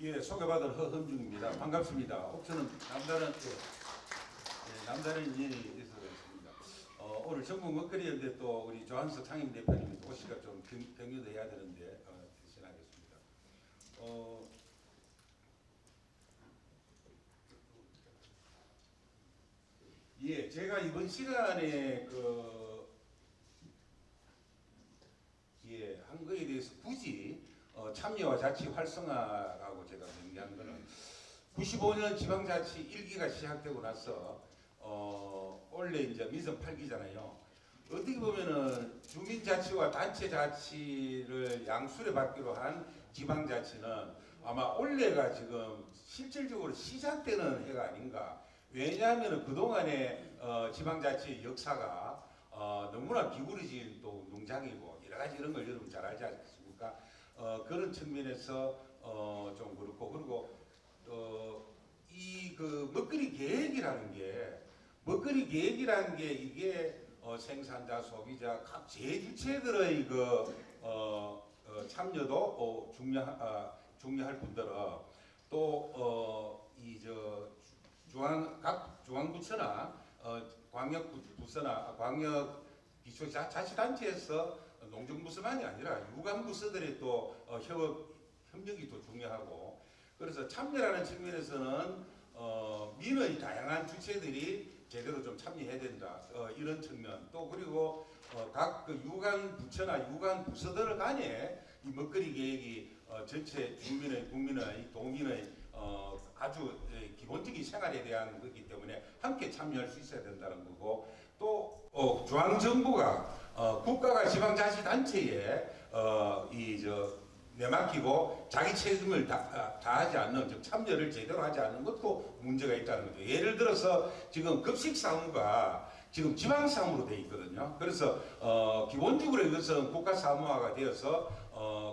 예, 소개받은 허헌중입니다. 반갑습니다. 옥천은 남다른 인연이 있어서 있습니다. 오늘 전국 먹거리인데 또 우리 조한석 상임 대표님이 오시가 좀 경유도 해야 되는데 대신하겠습니다. 예, 제가 이번 시간에 한 거에 대해서 굳이 참여와 자치 활성화라고 제가 명기한 거는 95년 지방자치 1기가 시작되고 나서 원래 이제 민선 8기잖아요. 어떻게 보면은 주민자치와 단체자치를 양수레 받기로 한 지방자치는 아마 올해가 지금 실질적으로 시작되는 해가 아닌가. 왜냐하면 그동안의 지방자치의 역사가 너무나 기울어진 또 농장이고 여러 가지 이런 걸 여러분 잘 알지 않습니까? 그런 측면에서 좀 그렇고, 그리고 이 먹거리 계획이라는 게 이게 생산자, 소비자 각 제주체들의 참여도 중요할 뿐더러 또 각 중앙부처나 광역부서나 광역 기초자치단체에서 농정부서만이 아니라 유관부서들의 또 협력이 또 중요하고, 그래서 참여라는 측면에서는 민의 다양한 주체들이 제대로 좀 참여해야 된다, 이런 측면. 또 그리고 각 유관부처나 유관부서들 간에 이 먹거리 계획이 전체 주민의, 국민의, 도민의 아주 기본적인 생활에 대한 거기 때문에 함께 참여할 수 있어야 된다는 거고, 또 중앙정부가 국가가 지방자치단체에 내맡기고 자기 책임을 다하지 않는, 즉 참여를 제대로 하지 않는 것도 문제가 있다는 거죠. 예를 들어서 지금 급식사무가 지금 지방사무로 되어 있거든요. 그래서 기본적으로 이것은 국가사무화가 되어서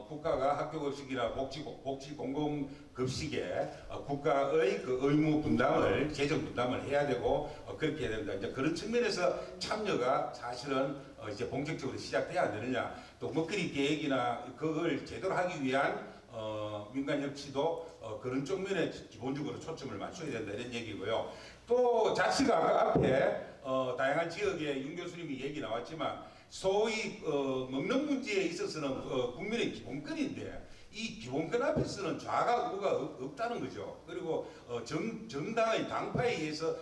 국가가 학교급식이나 복지공공급식에 국가의 의무 분담을, 재정 분담을 해야 되고 그렇게 해야 된다. 이제 그런 측면에서 참여가 사실은 이제 본격적으로 시작돼야 되느냐. 또 먹거리 계획이나 그걸 제대로 하기 위한 민간 협치도 그런 쪽면에 기본적으로 초점을 맞춰야 된다, 이런 얘기고요. 또 자치가 앞에 다양한 지역에 윤 교수님이 얘기 나왔지만 소위 먹는 문제에 있어서는 국민의 기본권인데 이 기본권 앞에서는 좌가 우가 없다는 거죠. 그리고 정당의 당파에 의해서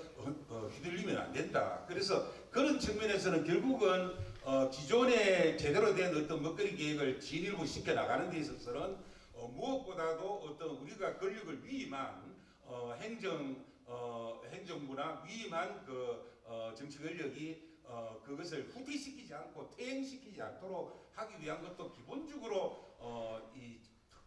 휘둘리면 안 된다. 그래서 그런 측면에서는 결국은 기존에 제대로 된 어떤 먹거리 계획을 진일보시켜 나가는 데 있어서는 무엇보다도 어떤 우리가 권력을 위임한 행정부나 위임한 정치 권력이 그것을 후퇴시키지 않고 퇴행시키지 않도록 하기 위한 것도 기본적으로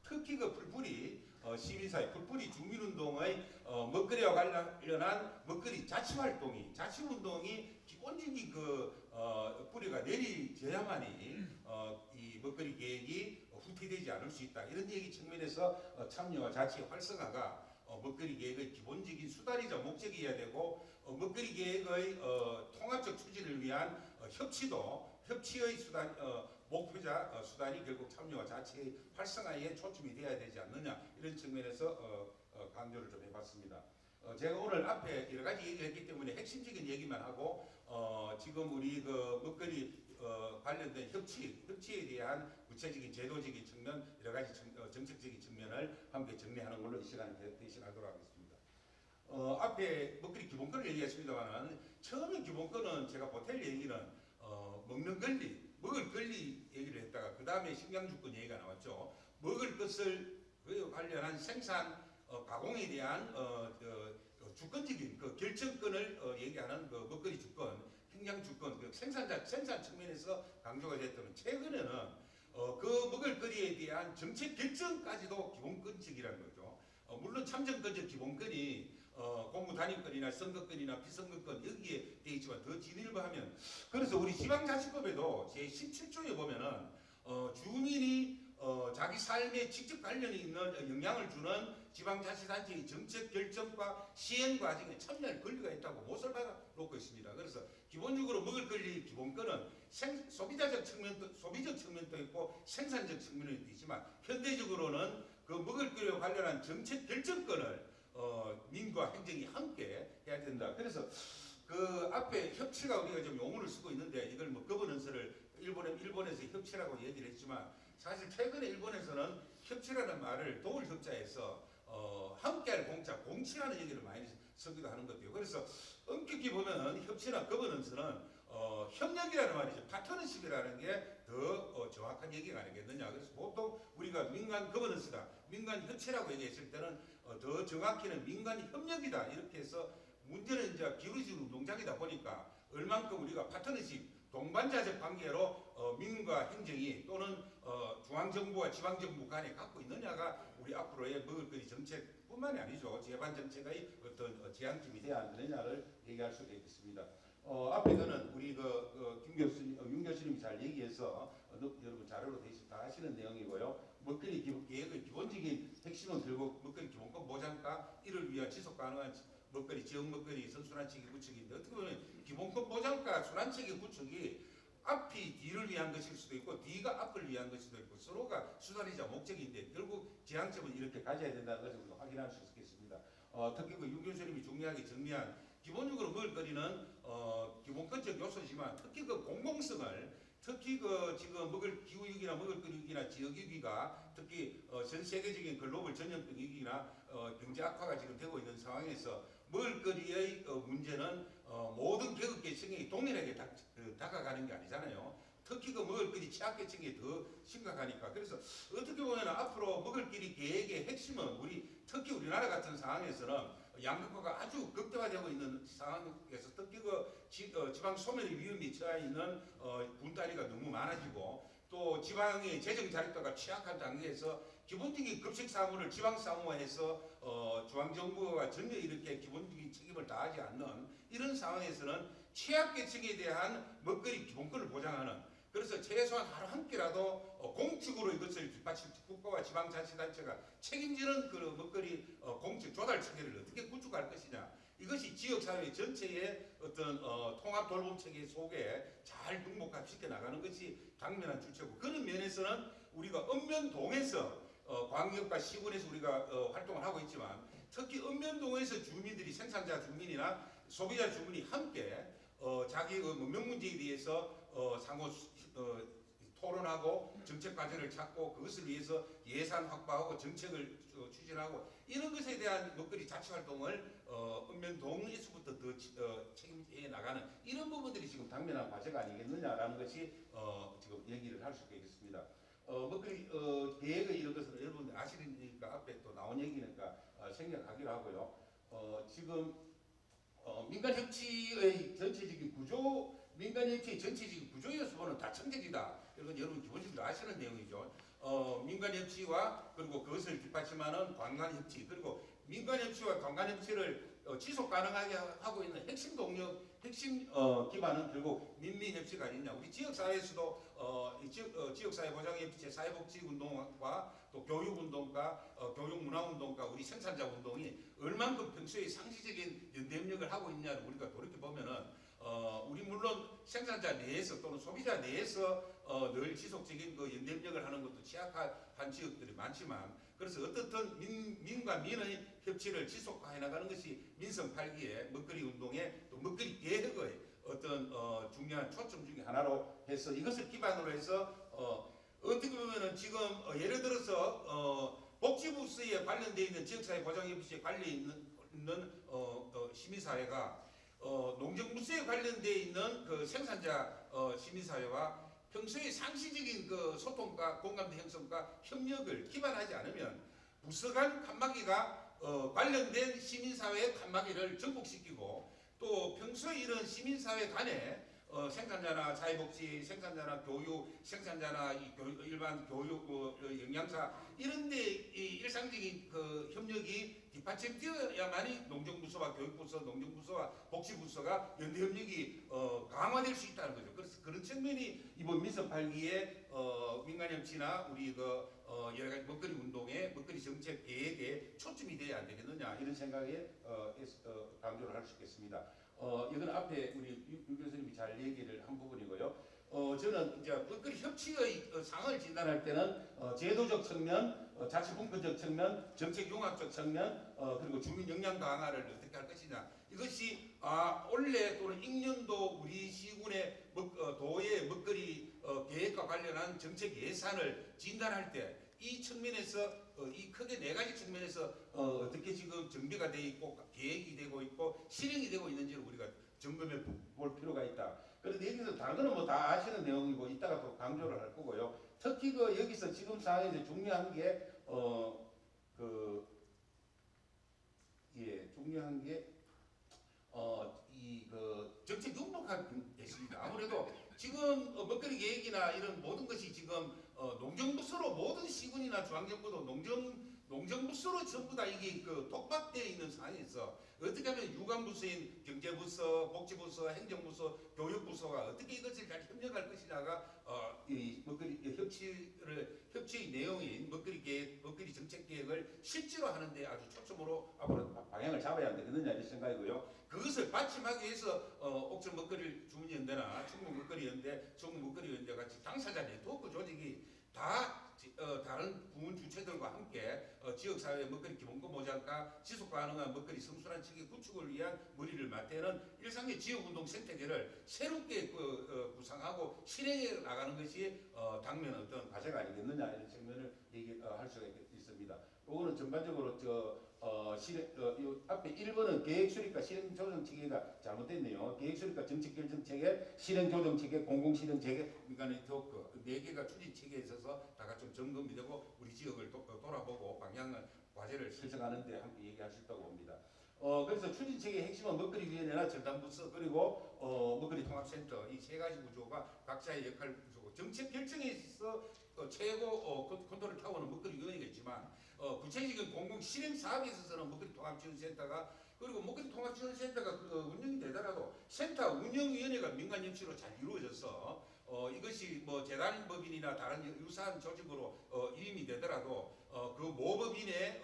특히 풀뿌리 시민사회, 풀뿌리 주민운동의 먹거리와 관련한 먹거리 자치활동이, 자치운동이 기본적인 뿌리가 내리져야만이 이 먹거리 계획이 후퇴되지 않을 수 있다, 이런 얘기 측면에서 참여와 자치 활성화가 먹거리 계획의 기본적인 수단이자 목적이어야 되고, 먹거리 계획의 통합적 추진을 위한 협치의 수단, 목표자 수단이 결국 참여와 자치의 활성화에 초점이 되어야 되지 않느냐, 이런 측면에서 강조를 좀 해봤습니다. 제가 오늘 앞에 여러 가지 얘기를 했기 때문에 핵심적인 얘기만 하고, 지금 우리 먹거리 관련된 협치에 대한 구체적인 제도적인 측면, 여러 가지 정책적인 측면을 함께 정리하는 걸로 이 시간에 대신하도록 하겠습니다. 앞에 먹거리 기본권을 얘기했습니다만, 처음에 기본권은 제가 보탤 얘기는 먹는 권리, 먹을 권리 얘기를 했다가 그 다음에 식량주권 얘기가 나왔죠. 먹을 것을 관련한 생산 가공에 대한 주권적인 결정권을 얘기하는 먹거리 주권, 식량 주권, 생산 측면에서 강조가 됐다면, 최근에는 먹을 거리에 대한 정책 결정까지도 기본권적이라는 거죠. 물론 참정권적 기본권이 공무단임권이나 선거권이나 비선거권 여기에 되어 있지만 더 진일보하면, 그래서 우리 지방자치법에도 제17조에 보면은 주민이 자기 삶에 직접 관련이 있는 영향을 주는 지방자치단체의 정책 결정과 시행 과정에 참여할 권리가 있다고 못을 박아놓고 있습니다. 그래서 기본적으로 먹을 권리 기본권은 소비자적 측면도 있고 생산적 측면도 있지만 현대적으로는 그 먹을 권리와 관련한 정책 결정권을 민과 행정이 함께 해야 된다. 그래서 그 앞에 협치가 우리가 좀 용어를 쓰고 있는데 이걸 뭐 거버넌스를 일본에서 협치라고 얘기를 했지만 사실 최근에 일본에서는 협치라는 말을 도울 협자에서 함께할 공치라는 얘기를 많이 쓰기도 하는 것 같아요. 그래서 엄격히 보면 협치나 거버넌스는 협력이라는 말이죠. 파트너십이라는 게 더 정확한 얘기가 아니겠느냐. 그래서 보통 우리가 민간 거버넌스다, 민간 협치라고 얘기했을 때는 더 정확히는 민간 협력이다 이렇게 해서 문제는 이제 기울어지는 농장이다 보니까 얼만큼 우리가 파트너십 동반자적 관계로 민과 행정이 또는 중앙정부와 지방정부 간에 갖고 있느냐가 우리 앞으로의 먹을거리 정책뿐만이 아니죠. 재반 정책의 어떤 지향점이 돼야 안 되느냐를 얘기할 수가 있겠습니다. 앞에서는 우리 윤 교수님이 잘 얘기해서 여러분 자료로 대신 다 하시는 내용이고요. 먹거리 계획의 기본적인 핵심은 결국 먹거리 기본권 보장과 이를 위한 지속 가능한 먹거리, 지역 먹거리 선순환체계 구축인데 어떻게 보면 기본권 보장과 순환체계 구축이 앞이 뒤를 위한 것일 수도 있고 뒤가 앞을 위한 것일 수도 있고 서로가 수단이자 목적인데 결국 지향점은 이렇게 가져야 된다는 것을 우리가 확인할 수 있겠습니다. 특히 윤 교수님이 중요하게 정리한 기본적으로 먹을거리는 기본권적 요소지만 특히 그 공공성을 특히 그 지금 먹을 기후위기나 먹을거리위기나 지역위기가 특히 전 세계적인 글로벌 전염병 위기나 경제 악화가 지금 되고 있는 상황에서 먹을거리의 문제는 모든 계급계층이 동일하게 다가가는 게 아니잖아요. 특히 그 먹을거리 취약계층이 더 심각하니까. 그래서 어떻게 보면 앞으로 먹을거리 계획의 핵심은 특히 우리나라 같은 상황에서는 양극화가 아주 극대화되고 있는 상황에서 특히 그 지방 소멸의 위험이 처해 있는 분단위가 너무 많아지고 또 지방의 재정 자립도가 취약한 단계에서 기본적인 급식 사무를 지방 사무화해서 중앙정부가 전혀 이렇게 기본적인 책임을 다하지 않는 이런 상황에서는 취약계층에 대한 먹거리 기본권을 보장하는 그래서 최소한 하루 한 끼라도 공적으로 이것을 뒷받침 국가와 지방자치단체가 책임지는 그 먹거리 공적 조달 체계를 어떻게 구축할 것이냐 이것이 지역사회 전체의 어떤 통합 돌봄 체계 속에 잘 묵묵시켜 나가는 것이 당면한 주체고 그런 면에서는 우리가 읍면동에서 광역과 시군에서 우리가 활동을 하고 있지만 특히 읍면동에서 주민들이 생산자 주민이나 소비자 주민이 함께 자기 먹는 문제에 대해서 상호 토론하고 정책 과제를 찾고 그것을 위해서 예산 확보하고 정책을 추진하고 이런 것에 대한 먹거리 자치 활동을 읍면동에서부터 더 책임져 나가는 이런 부분들이 지금 당면한 과제가 아니겠느냐라는 것이 지금 얘기를 할 수가 있겠습니다. 먹거리 계획의 이런 것은 여러분들 아시니까 앞에 또 나온 얘기니까 생략하기로 하고요. 지금 민간협치의 전체적인 구조, 민간협치의 전체적인 구조 요소는 다 청정이다. 이건 여러분 기본적으로 아시는 내용이죠. 민간협치와 그리고 그것을 뒷받침하는 관광협치 그리고 민간협치와 관광협치를 지속 가능하게 하고 있는 핵심 동력, 핵심 기반은 결국 민민협치가 아니냐. 우리 지역사회에서도 지역사회보장협체, 사회복지운동과 또 교육운동과 교육문화운동과 우리 생산자운동이 얼만큼 평소에 상시적인 연대협력을 하고 있냐를 우리가 돌이켜보면은 우리 물론 생산자 내에서 또는 소비자 내에서 늘 지속적인 그 연대협력을 하는 것도 취약한 지역들이 많지만 그래서 어떻든 민과 민의 협치를 지속해 나가는 것이 민선 8기의 먹거리 운동의 또 먹거리 계획의 어떤 중요한 초점 중에 하나로 해서 이것을 기반으로 해서 어떻게 보면은 지금 예를 들어서 복지부서에 관련되어 있는 지역사회 보장협치에 관련 있는 시민사회가 농정부서에 관련되어 있는 그 생산자 시민사회와 평소에 상시적인 그 소통과 공감대 형성과 협력을 기반하지 않으면 부서 간 칸막이가 관련된 시민사회의 칸막이를 전복시키고 또 평소에 이런 시민사회 간에 생산자나 사회복지, 생산자나 교육, 생산자나 일반 교육, 영양사 이런데 일상적인 그 협력이 뒷받침되어야만이 농정부서와 교육부서, 농정부서와 복지부서가 연대 협력이 강화될 수 있다는 거죠. 그래서 그런 측면이 이번 민선 8기의 민간협치나 우리 여러 가지 먹거리 운동의 먹거리 정책 계획에 초점이 돼야 안 되겠느냐 이런 생각에 강조를 할 수 있겠습니다. 이건 앞에 우리 유 교수님이 잘 얘기를 한 부분이고요. 저는 이제 먹거리 협치의 상을 진단할 때는 제도적 측면, 자치분권적 측면, 정책 융합적 측면, 그리고 주민 역량 강화를 어떻게 할 것이냐. 이것이 올해 또는 익년도 우리 시군의 도의 먹거리 계획과 관련한 정책 예산을 진단할 때 이 측면에서 이 크게 네 가지 측면에서 어떻게 지금 정비가 돼 있고 계획이 되고 있고 실행이 되고 있는지를 우리가 점검해 볼 필요가 있다. 그런데 여기서 다른 거는 뭐 다 아시는 내용이고 이따가 또 강조를 할 거고요. 특히 여기서 지금 상황에서 중요한 게 중요한 게 정책 융복화가 됐습니다. 아무래도 지금 먹거리 계획이나 이런 모든 것이 지금 농정부서로 모든 시군이나 중앙정부도 농정부서로 전부 다 이게 독박되어 있는 상황에서 어떻게 하면 유관부서인 경제부서, 복지부서, 행정부서, 교육부서가 어떻게 이것을 잘 협력할 것이냐가 이 먹거리 협치의 내용인 먹거리 계획, 먹거리 정책 계획을 실제로 하는데 아주 초점으로 앞으로 방향을 잡아야 안 되겠느냐 이런 생각이고요. 그것을 받침하기 위해서 옥천 먹거리 주민연대나 충북 먹거리연대, 충북 먹거리연대 같이 당사자 네트워크 조직이 다 다른 부문 주체들과 함께 지역사회 먹거리 기본권 보장과 지속 가능한 먹거리 성숙한 체계 구축을 위한 머리를 맞대는 일상의 지역운동 생태계를 새롭게 구상하고 실행해 나가는 것이 당면 어떤 과제가 아니겠느냐 이런 측면을 얘기할 수가 있습니다. 요거는 전반적으로 앞에 1번은 계획수립과 실행조정체계가 잘못됐네요. 계획수립과 정책결정체계, 실행조정체계, 공공실행체계, 민간 네트워크 4개가 추진체계에 있어서 다가 좀 점검이 되고 우리 지역을 돌아보고 방향을 과제를 설정하는 데 함께 얘기할 수 있다고 봅니다. 그래서 추진체계의 핵심은 먹거리위원회나 전담부서 그리고 먹거리 통합센터 이 세 가지 구조가 각자의 역할 구조고 정책 결정에 있어서 최고 컨트롤 타워는 먹거리위원회가 있지만 구체적인 공공 실행 사업에 있어서는 먹거리 통합지원센터가 그리고 먹거리 통합지원센터가 운영이 되더라도 센터 운영위원회가 민간 협치로 잘 이루어져서 이것이 뭐 재단법인이나 다른 유사한 조직으로 이름이 되더라도 그 모법인의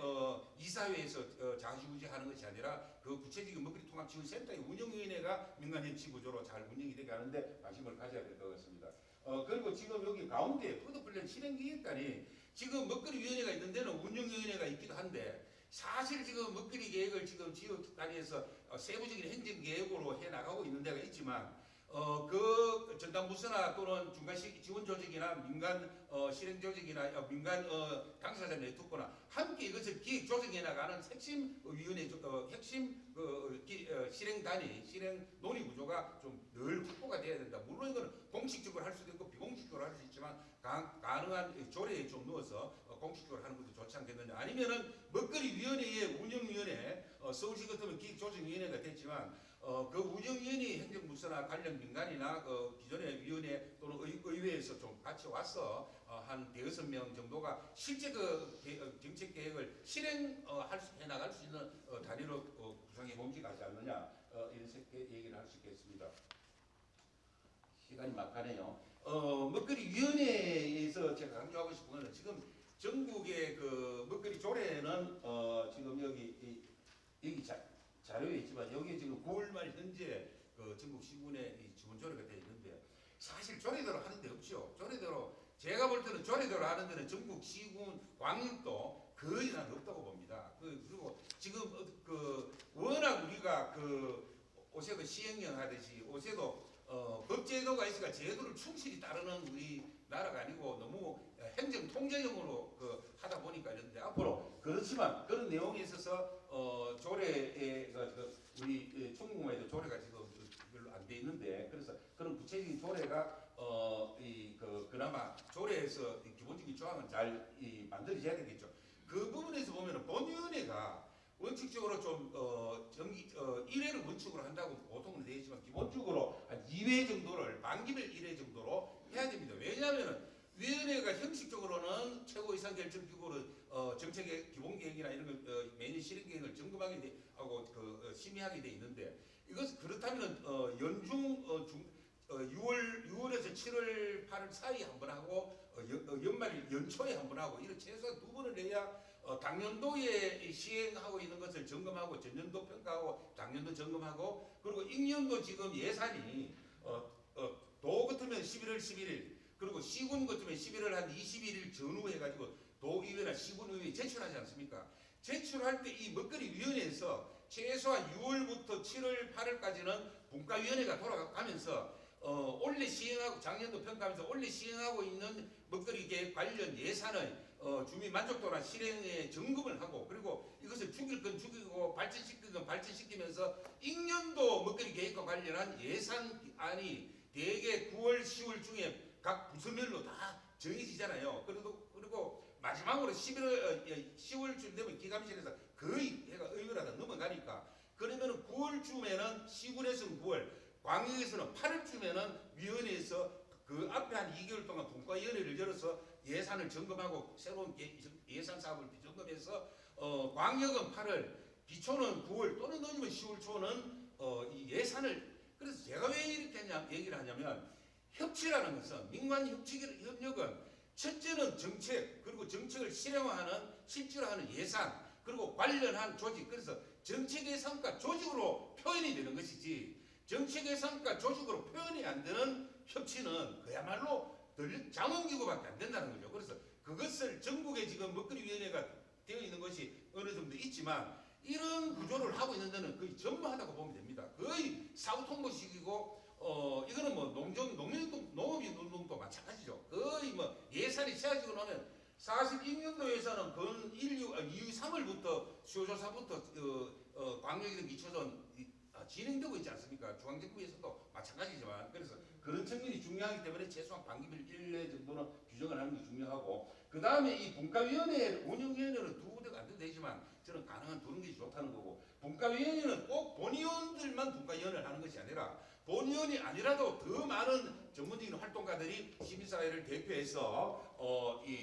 이사회에서 자주구제하는 것이 아니라 그 구체적인 먹거리 통합지원센터의 운영위원회가 민간 협치 구조로 잘 운영이 되게 하는데 관심을 가져야 될 것 같습니다. 그리고 지금 여기 가운데 푸드플랜 실행기획단이 지금 먹거리위원회가 있는 데는 운영위원회가 있기도 한데 사실 지금 먹거리 계획을 지금 지역 단위에서 세부적인 행정계획으로 해나가고 있는 데가 있지만 그 전담부서나 또는 중간 지원조직이나 민간 실행조직이나 민간 당사자 네트워크나 함께 이것을 기획 조정해 나가는 핵심 위원회, 핵심 실행단위, 실행 논의 구조가 좀 늘 확보가 돼야 된다. 물론 이거는 공식적으로 할 수도 있고 비공식적으로 할 수 있지만 가능한 조례에 좀 넣어서 공식적으로 하는 것도 좋지 않겠느냐. 아니면은 먹거리위원회의 운영위원회, 서울시 같으면 기획조정위원회가 됐지만 그 운영위원회 행정부서나 관련 민간이나 기존의 위원회 또는 의회에서 좀 같이 와서 한 5-6명 정도가 실제 정책 계획을 실행해 나갈 수 있는 단위로 구성해 봄직하지 않느냐 이런 얘기를 할 수 있겠습니다. 시간이 막하네요. 먹거리위원회에서 제가 강조하고 싶은 것은 지금 전국의 그 먹거리 조례는 지금 여기 자료에 있지만 여기 지금 9월 말 현재 그 전국 시군에 지원 조례가 되어 있는데 사실 조례대로 하는 데 없죠. 조례대로 제가 볼 때는 조례대로 하는 데는 전국 시군 광역도 거의 다 없다고 봅니다. 그리고 지금 워낙 우리가 옷에도 시행령 하듯이 옷에도 법제도가 있으니까 제도를 충실히 따르는 우리 나라가 아니고 너무 행정 통제형으로 하다 보니까 이런데 앞으로 그렇지만 그런 내용에 있어서 조례에 우리 충북에도 조례가 지금 별로 안 돼 있는데 그래서 그런 구체적인 조례가 그나마 조례에서 기본적인 조항은 잘 만들어져야 되겠죠. 그 부분에서 보면은 본위원회가 원칙적으로 좀 일회를 원칙으로 한다고 보통은 되어 있지만 기본적으로 한 2회 정도를 만기별 1회 정도로 해야 됩니다. 왜냐하면 위원회가 형식적으로는 최고이사결정기구로 정책의 기본계획이나 이런 걸 매년 실행계획을 점검하게 하고 심의하게 돼 있는데 이것 그렇다면 연중 6월에서 7월 8월 사이에 한 번 하고 연말 연초에 한 번 하고 이런 최소한 2번을 해야 당년도에 시행하고 있는 것을 점검하고 전년도 평가하고 당년도 점검하고 그리고 익년도 지금 예산이 도 같으면 11월 11일 그리고 시군 같으면 11월 한 21일 전후 해가지고 도의회나 시군의회에 제출하지 않습니까? 제출할 때 이 먹거리 위원회에서 최소한 6월부터 7월 8월까지는 분과위원회가 돌아가면서 올해 시행하고 작년도 평가하면서 올해 시행하고 있는 먹거리 계획 관련 예산의 주민 만족도나 실행에 점검을 하고 그리고 이것을 죽일 건 죽이고 발전시킬 건 발전시키면서 익년도 먹거리 계획과 관련한 예산안이 대개 9월, 10월 중에 각 부서별로 다 정해지잖아요. 그리고 마지막으로 10월쯤 되면 기감실에서 거의 해가 의결하다 넘어가니까 그러면 9월쯤에는 시군에서는 9월, 광역에서는 8월쯤에는 위원회에서 그 앞에 한 2개월 동안 분과위원회를 열어서 예산을 점검하고 새로운 예산 사업을 점검해서 광역은 8월, 기초는 9월 또는 늦으면 10월 초는 이 예산을 그래서 제가 왜 이렇게 얘기를 하냐면 협치라는 것은 민관 협력은 첫째는 정책 그리고 정책을 실행하는 실제로 하는 예산 그리고 관련한 조직 그래서 정책 예산과 조직으로 표현이 되는 것이지 정책 예산과 조직으로 표현이 안 되는 협치는 그야말로 자문기구밖에 안 된다는 거죠. 그래서 그것을 전국에 지금 먹거리위원회가 되어 있는 것이 어느 정도 있지만 이런 구조를 하고 있는 데는 거의 전무하다고 보면 됩니다. 거의 사후통보식이고 이거는 뭐 농업인운동도 마찬가지죠. 거의 뭐 예산이 채워지고 나면 사실 익년도에서는 근 2, 3월부터 수요조사부터 광역이든 기초전 진행되고 있지 않습니까? 중앙정부에서도 마찬가지지만 그래서 그런 측면이 중요하기 때문에 최소한 반기별 1회 정도는 규정을 하는 게 중요하고 그 다음에 이 분과위원회 운영위원회는 두 군데가 안 돼도 되지만 저는 가능한 두는 게 좋다는 거고 분과위원회는 꼭 본의원들만 분과위원회를 하는 것이 아니라 본의원이 아니라도 더 많은 전문적인 활동가들이 시민사회를 대표해서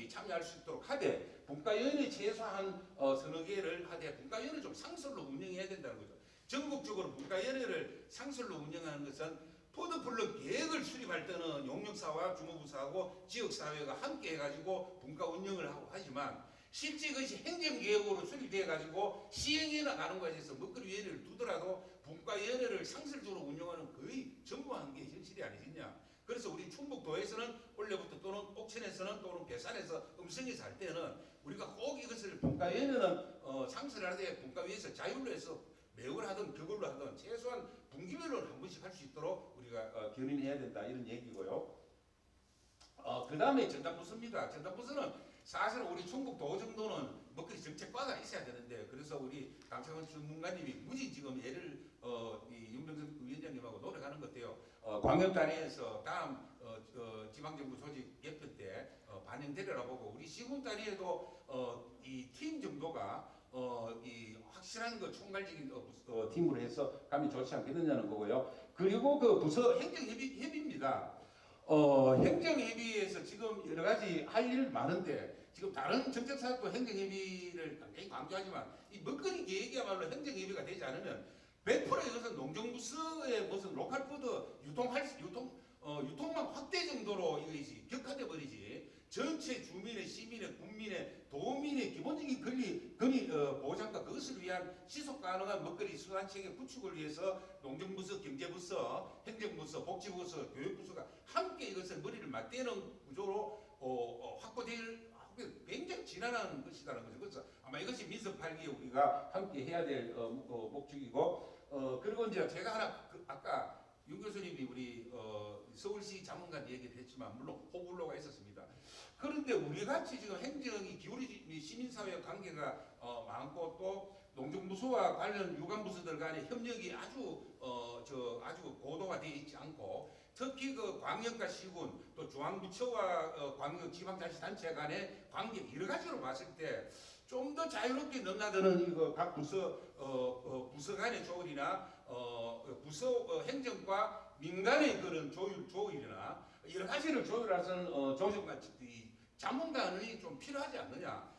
참여할 수 있도록 하되 분과위원회 최소한 서너 개를 하되 분과위원회 좀 상설로 운영해야 된다는 거죠. 전국적으로 분과위원회를 상설로 운영하는 것은 포드플런 계획을 수립할 때는 용역사와 주무부서하고 지역사회가 함께 해가지고 분과 운영을 하고 하지만 실제 그것이 행정계획으로 수립되어 가지고 시행해 나가는 것에 있어서 먹거리위원회를 두더라도 분과위원회를 상설적으로 운영하는 거의 전부하는 게 현실이 아니겠냐. 그래서 우리 충북도에서는 원래부터 또는 옥천에서는 또는 괴산에서 음성에서 할 때는 우리가 꼭 이것을 분과위원회는 상설을 하되 분과위에서 자율로 해서 매월 하든 그걸로 하든 최소한 분기별로 한 번씩 할 수 있도록 우리가 견인해야 된다 이런 얘기고요. 그 다음에 전담부서입니다. 전담부서는 사실은 우리 충북도 정도는 먹거리 정책과가 있어야 되는데 그래서 우리 강창원 전문가님이 무지 지금 애를 윤병선 위원장님하고 노력하는 것 같아요. 광역 단위에서 다음 지방정부 조직 개편 때 반영되리라 보고 우리 시군 단위에도 이 팀 정도가 이 확실한 그 총괄적인 팀으로 해서 가면 좋지 않겠느냐는 거고요. 그리고 그 부서 행정협의입니다. 행정협의에서 지금 여러 가지 할 일 많은데 지금 다른 정책사업도 행정협의를 굉장히 강조하지만 이 먹거리 계획이야말로 행정협의가 되지 않으면 100% 이것은 농정부서의 무슨 로컬푸드 유통망 확대 정도로 이것이 격화돼 버리지 전체 주민의 시민의 국민의 도민의 기본적인 권리 보장과 그것을 위한 지속 가능한 먹거리 수단체계 구축을 위해서 농정부서, 경제부서, 행정부서, 복지부서, 교육부서가 함께 이것을 머리를 맞대는 구조로 확보될 굉장히 지난한 것이라는 거죠. 그래서 아마 이것이 민석 8기에 우리가 함께 해야 될 목적이고 그리고 이제 제가 하나 아까 윤 교수님이 우리 서울시 자문관 얘기를 했지만 물론 호불호가 있었습니다. 그런데 우리 같이 지금 행정이 기울이 시민사회 관계가 많고 또 농정부서와 관련 유관부서들 간의 협력이 아주 고도가 되어 있지 않고 특히 그 광역과 시군 또 중앙부처와 광역 지방자치단체 간의 관계 여러 가지로 봤을 때 좀 더 자유롭게 넘나드는 이거 각 부서 간의 조언이나 부서 행정과 민간의 그런 조율이나 여러 가지를 조율하는 이 자문관이 좀 필요하지 않느냐.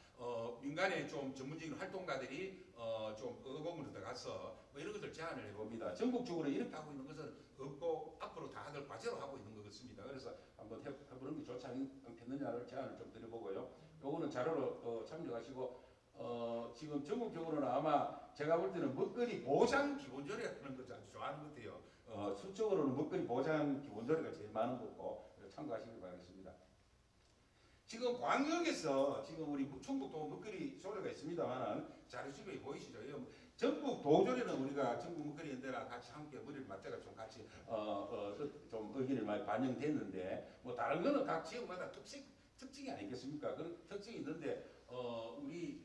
민간의 좀 전문적인 활동가들이 좀 의공으로 들어가서 뭐 이런 것들 제안을 해봅니다. 전국적으로 이렇게 하고 있는 것은 없고 앞으로 다들 과제로 하고 있는 것 같습니다. 그래서 한번 해보는 게 좋지 않겠느냐를 제안을 좀 드려보고요. 요거는 자료로 참조하시고 지금 전국적으로는 아마 제가 볼 때는 먹거리 보장 기본조례라는 것을 아주 좋아하는 것 같아요. 수적으로는 먹거리 보장 기본조례가 제일 많은 거고 참고하시길 바라겠습니다. 지금 광역에서 지금 우리 충북도 먹거리 조례가 있습니다만은 자료집에 보이시죠? 전국 도조례는 우리가 전국 먹거리 연대랑 같이 함께 머리를 맞대가 좀 같이 좀 의견이 많이 반영됐는데 뭐 다른 거는 각 지역마다 특징이 아니겠습니까? 그런 특징이 있는데 우리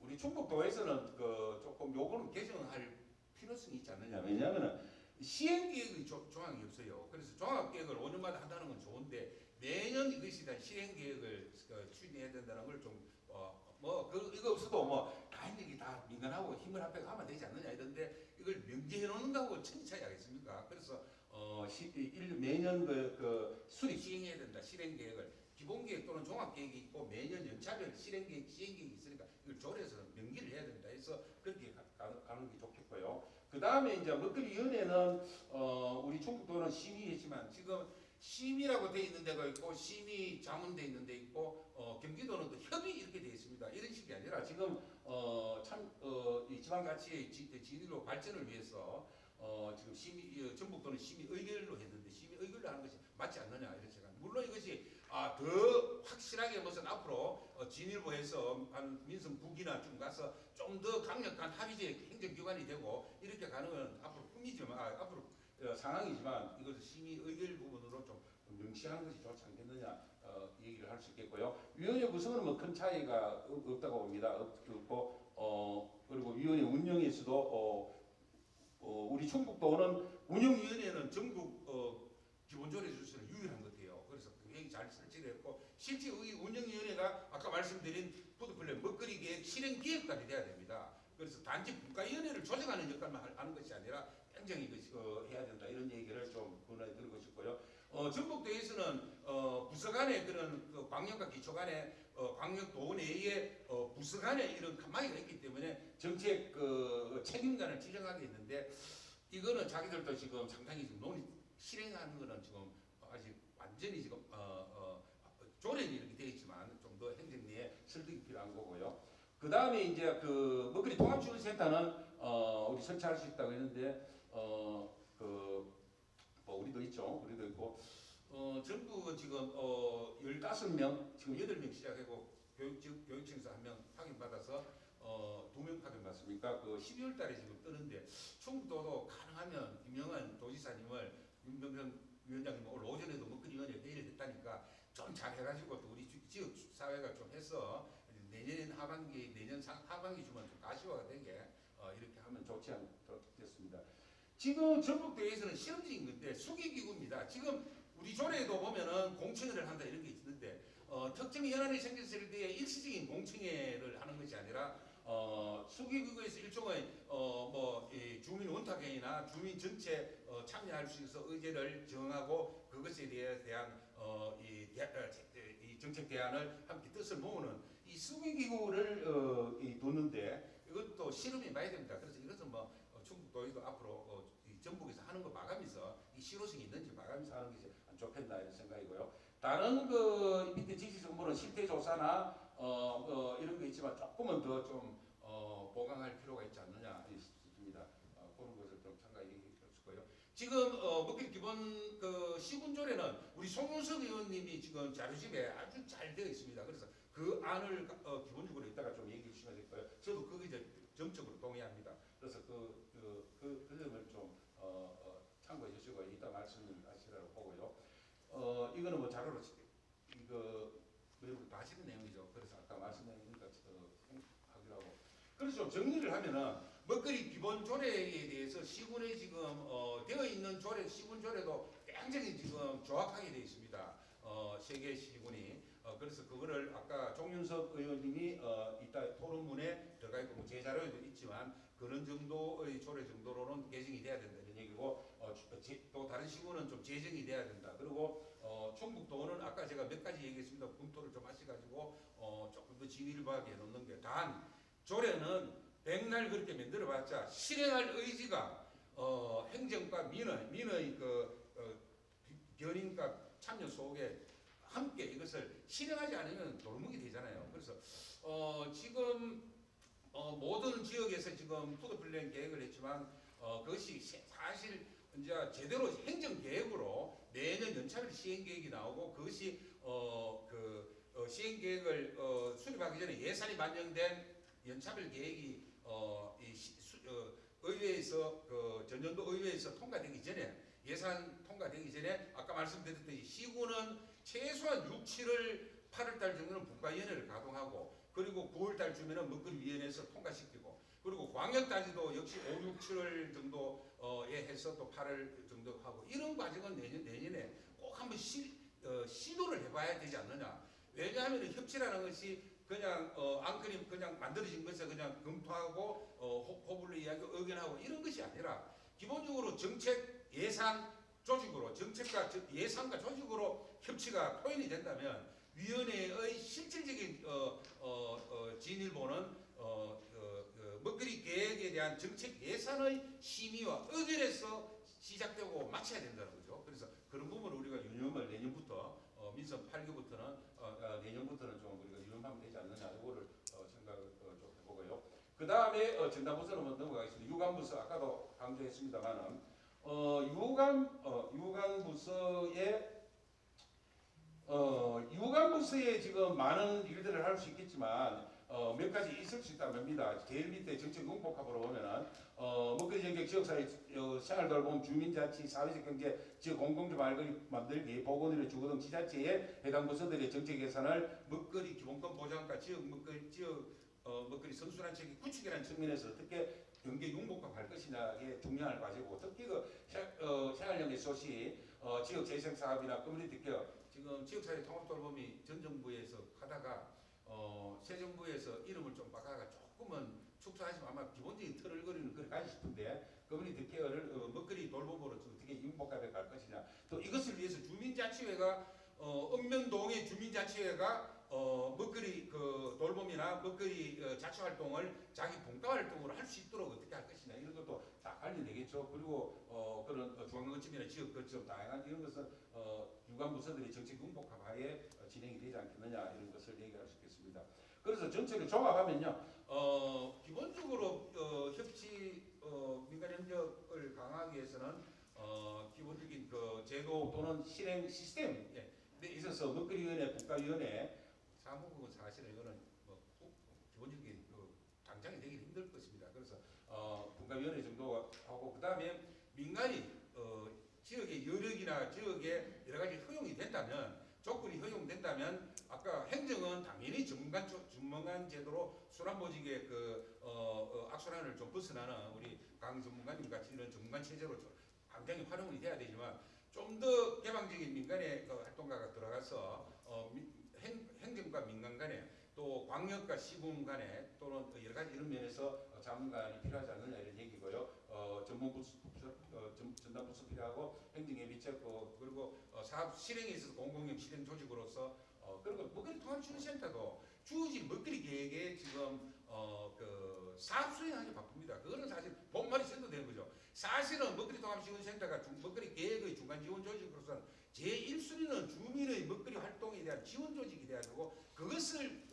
우리 충북도에서는 조금 요거는 개정할 필요성이 있지 않느냐. 왜냐하면은 시행계획의 조항이 없어요. 그래서 종합계획을 5년마다 한다는 건 좋은데 매년 이것이 다 시행계획을 추진해야 된다는 걸 좀 이거 없어도 뭐 다행히 다 민간하고 힘을 합해서 하면 되지 않느냐 이런데 이걸 명기해 놓는 거하고 천지 차이 아니겠습니까? 그래서 매년 수립 시행해야 된다. 실행계획을 기본계획 또는 종합계획이 있고 매년 연차별 실행계획, 시행계획이 있으니까 이걸 조례해서 명기를 해야 된다. 해서 그렇게 가는 게 좋겠고요. 그 다음에 이제 먹거리위원회는 우리 충북도는 심의했지만 지금 심의라고 돼 있는 데가 있고 심의 자문돼 있는 데 있고 경기도는 또 협의 이렇게 돼 있습니다. 이런 식이 아니라 지금 이 지방자치의 진위로 발전을 위해서 지금 전북도는 심의 의결로 했는데 심의 의결로 하는 것이 맞지 않느냐 이런 생각. 물론 이것이 더 확실하게 무슨 앞으로 진일보해서 한 민성국이나 좀 가서 좀 더 강력한 합의제 행정기관이 되고 이렇게 가는 건 앞으로 꿈이지만 앞으로 상황이지만 이것을 심의 의결 부분으로 좀 명시하는 것이 좋지 않겠느냐 얘기를 할 수 있겠고요. 위원회 구성은 뭐 큰 차이가 없다고 봅니다. 없고 그리고 위원회 운영에서도 우리 충북도는 운영위원회는 전국 기본조례 중에서는 유일한 것 같아요. 그래서 굉장히 잘 설치를 했고 실제 이 운영위원회가 아까 말씀드린 푸드플랜 먹거리 계획 실행 기획까지 돼야 됩니다. 그래서 단지 분과위원회를 조정하는 역할만 하는 것이 아니라 굉장히 해야 된다 이런 얘기를 좀 권해 드리고 싶고요. 전북도에서는 부서 간의 그런 광역과 기초 간의 광역도 내에 부서 간의 이런 칸막이가 있기 때문에 정책 책임관을 지정하게 있는데 이거는 자기들도 지금 상당히 지금 실행하는 거는 지금 아직 완전히 지금 조례는 이렇게 되어 있지만 좀 더 행정리에 설득이 필요한 거고요. 그 다음에 이제 먹거리 통합지원센터는 우리 설치할 수 있다고 했는데 우리도 있죠. 우리도 있고 전국은 지금 15명 지금 8명 시작하고 교육청에서 1명 확인받아서 2명 확인받습니까? 12월 달에 지금 뜨는데 충북도도 가능하면 김영환 도지사님을 윤병정 위원장님 오늘 오전에도 먹거리위원회 회의를 했다니까 좀 잘해가지고 또 우리 지역 사회가 좀 해서 내년 하반기 주면 좀 가시화가 되게 이렇게 하면 좋겠습니다. 지금 전북도에서는 실험적인 건데 수기기구입니다. 지금 우리 조례에도 보면은 공청회를 한다 이런 게 있는데 특정 현안이 생겼을 때 일시적인 공청회를 하는 것이 아니라 수기기구에서 일종의 주민 원탁회의나 주민 전체 참여할 수 있어서 의제를 정하고 그것에 대한 이 정책 대안을 함께 뜻을 모으는 이 수기기구를 두는데 이것도 실험해 봐야 됩니다. 그래서 이것은 충북도에도 앞으로 이 전북에서 하는 거 봐가면서 이 실효성이 있는지 봐가면서 하는 것이 안 좋겠나 이런 생각이고요. 다른 밑에 지시 정보는 실태 조사나 이런 거 있지만 조금은 더 좀 보강할 필요가 있지 않느냐 싶습니다. 그런 것을 좀 참고해 주실 거예요. 지금 먹거리 기본 시군조례는 우리 송윤석 의원님이 지금 자료집에 아주 잘 되어 있습니다. 그래서 그 안을 기본적으로 이따가 좀 얘기해 주시면 될 거예요. 저도 그게 이제 점적으로 동의합니다. 그래서 그 점을 좀 참고해 주시고 이따 말씀하시라고 보고요. 이거는 뭐 자료로 다 하시는 내용이죠. 그래서 아까 말씀드린 것 하기로 하고. 그래서 좀 정리를 하면은 먹거리 기본 조례에 대해서 시군에 지금 되어 있는 시군 조례도 굉장히 지금 조악하게 되어 있습니다. 세 개 시군이. 그래서 그거를 아까 종윤석 의원님이 이따 토론문에 들어가 있고 제 자료에도 있지만 그런 정도의 조례 정도로는 개정이 돼야 된다 이런 얘기고 또 다른 시군은 좀 제정이 돼야 된다. 그리고 충북도는 아까 제가 몇 가지 얘기했습니다. 검토를 좀 하셔가지고 조금 더 진일보하게 해놓는 게 단 조례는 백날 그렇게 만들어봤자 실행할 의지가 행정과 민의 견인과 참여 속에 함께 이것을 실행하지 않으면 도루묵이 되잖아요. 그래서 지금 모든 지역에서 지금 푸드플랜 계획을 했지만 그것이 사실 이제 제대로 행정 계획으로 매년 연차별 시행 계획이 나오고 그것이 시행 계획을 수립하기 전에 예산이 반영된 연차별 계획이 의회에서 전년도 의회에서 통과되기 전에 예산 통과되기 전에 아까 말씀드렸듯이 시군은 최소한 6, 7월 8월달 정도는 분과위원회를 가동하고 그리고 9월달 먹거리위원회에서 통과시키고 그리고 광역단지도 역시 5, 6, 7월 정도에 해서 또 8월 정도 하고 이런 과정은 내년에 꼭 한번 시도를 해봐야 되지 않느냐. 왜냐하면 협치라는 것이 그냥 앙크림 그냥 만들어진 것을 그냥 검토하고 호불호 이야기하고 의견하고 이런 것이 아니라 기본적으로 정책 예산 조직으로 정책과 예산과 조직으로 협치가 표현이 된다면 위원회의 실질적인 진일보는 먹거리 계획에 대한 정책 예산의 심의와 의결에서 시작되고 마쳐야 된다는 거죠. 그래서 그런 부분을 우리가 유념을 내년부터 민선 8기부터는 내년부터는 좀 우리가 유념하면 되지 않느냐 이거를 생각을 좀 해보고요. 그 다음에 전담부서로 한번 넘어가겠습니다. 유관부서 아까도 강조했습니다만은 유관부서에 지금 많은 일들을 할 수 있겠지만 몇 가지 있을 수 있다고 봅니다. 제일 밑에 정책 응복합으로 보면은 먹거리 전격 지역사회 생활 돌봄 주민자치 사회적 경제 지역 공동체 말거리 만들기 보건의료 주거 등 지자체에 해당 부서들의 정책 예산을 먹거리 기본권 보장과 지역 먹거리 선순환 체계 구축이라는 측면에서 어떻게 경계 융복합할 것이냐에 중요한 과제고 특히 생활연계 소시 지역 재생 사업이나 커뮤니티 케어 지금 지역사회 통합돌봄이 전 정부에서 하다가 새 정부에서 이름을 좀 바꿔가 조금은 축소하지만 아마 기본적인 틀을 그리는 걸 가지 싶은데 커뮤니티 케어를 먹거리 돌봄으로 어떻게 융복합해 갈 것이냐 또 이것을 위해서 주민자치회가 읍면동의 주민자치회가 먹거리 돌봄이나 먹거리 자치 활동을 자기 분과 활동으로 할 수 있도록 어떻게 할 것이냐 이런 것도 다 알려내겠죠. 그리고 그런 중앙거점이나 지역거점 다양한 이런 것은 유관부서들이 정책 융복합하에 진행이 되지 않겠느냐 이런 것을 얘기할 수 있겠습니다. 그래서 전체를 종합하면요, 기본적으로 협치 민간 협력을 강화하기 위해서는 기본적인 제도 또는 실행 시스템에 있어서 먹거리위원회, 분과위원회 사무국은 사실은 이거는 기본적인 당장이 되기 힘들 것입니다. 그래서 분과위원회 정도 하고 그 다음에 민간이 지역의 여력이나 지역에 여러 가지 허용이 된다면 조건이 허용된다면 아까 행정은 당연히 전문관 제도로 순환보직의 악순환을 좀 벗어나는 우리 강 전문가님 같이 이런 전문관 체제로 당장히 활용이 돼야 되지만 좀 더 개방적인 민간의 활동가가 들어가서 행정과 민간 간에 또 광역과 시군 간에 또는 여러 가지 이런 면에서 자문관이 필요하지 않느냐 이런 얘기고요. 전담부서 필요하고 행정예비책 그리고 사업 실행에 있어서 공공형 실행 조직으로서 그리고 먹거리 통합지원센터도 주어진 먹거리 계획에 지금 사업 수행하기 바쁩니다. 그거는 사실 본말이 써도 되는 거죠. 사실은 먹거리 통합지원센터가 먹거리 계획의 중간 지원 조직으로서는 제1순위는 주민의 먹거리 활동에 대한 지원 조직이 돼야 되고 그것을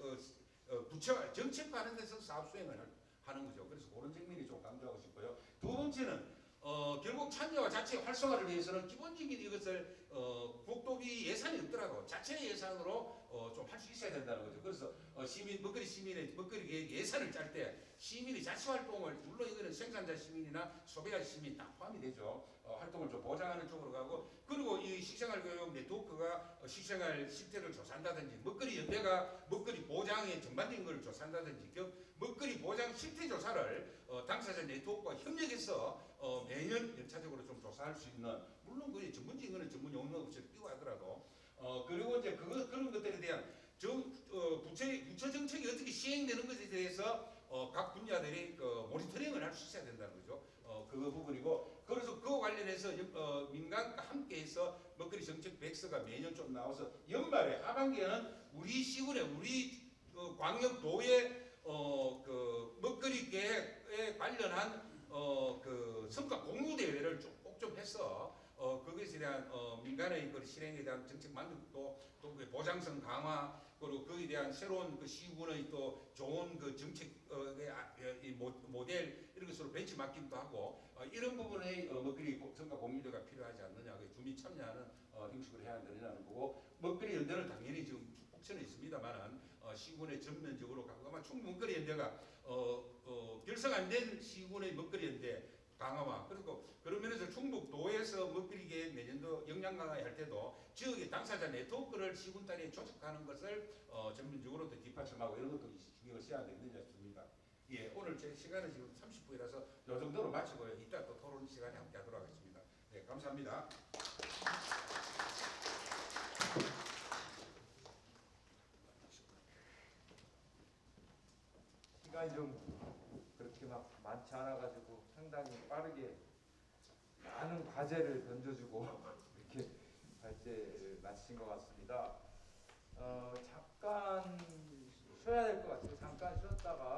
정책화하는 데서 사업 수행을 하는 거죠. 그래서 그런 측면이 좀 강조하고 싶고요. 두 번째는 결국 참여와 자체 활성화를 위해서는 기본적인 이것을 국도비 예산이 없더라도 자체 예산으로 좀 할 수 있어야 된다는 거죠. 그래서 먹거리 시민의 먹거리 계획 예산을 짤 때 시민의 자체 활동을 물론 이거는 생산자 시민이나 소비자 시민 다 포함이 되죠. 활동을 좀 보장하는 쪽으로 가고 그리고 이 식생활 교육 네트워크가 식생활 실태를 조사한다든지 먹거리 연대가 먹거리 보장의 전반적인 걸 조사한다든지 먹거리 보장 실태 조사를 당사자 네트워크와 협력해서 매년 연차적으로 좀 조사할 수 있는 물론 그 전문적인 거는 전문 용어 없이 끼고 하더라도 그리고 이제 그런 것들에 대한 부처 정책이 어떻게 시행되는 것에 대해서 각 분야들이 그 모니터링을 할 수 있어야 된다는 거죠. 그거 부분이고 그래서 그거 관련해서 민간과 함께해서 먹거리 정책 백서가 매년 좀 나와서 연말에 하반기에는 우리 시군에 우리 광역도의 그 먹거리 계획에 관련한 그 성과 공유 대회를 꼭 좀 해서 그것에 대한 민간의 그 실행에 대한 정책 만들고 또 그 보장성 강화 그리고 그에 대한 새로운 그 시군의 또 좋은 그 정책의 모델 이런 것으로 벤치마킹도 하고 이런 부분의 먹거리 성과 공유대가 필요하지 않느냐 그 주민 참여하는 형식으로 해야 되느냐는 거고 먹거리 연대는 당연히 지금 옥천에 있습니다만은 시군의 전면적으로 가고 아마 충북 먹거리 연대가 결성 안 된 시군의 먹거리 연대 강화와 그리고 그런 면에서 충북도에서 먹거리계 내년도 역량 강화할 때도 지역의 당사자 네트워크를 시군 단위에 조직하는 것을 전면적으로 더 뒷받침하고 이런 것도 신경을 써야 되겠느냐 싶습니다. 예, 오늘 제 시간은 지금 30분이라서 이 정도로 마치고요. 이따 또 토론 시간에 함께 하도록 하겠습니다. 네, 감사합니다. 시간이 좀 그렇게 막 많지 않아가지고 상당히 빠르게 많은 과제를 던져주고 이렇게 발제를 마친 것 같습니다. 잠깐 쉬어야 될 것 같아요. 잠깐 쉬었다가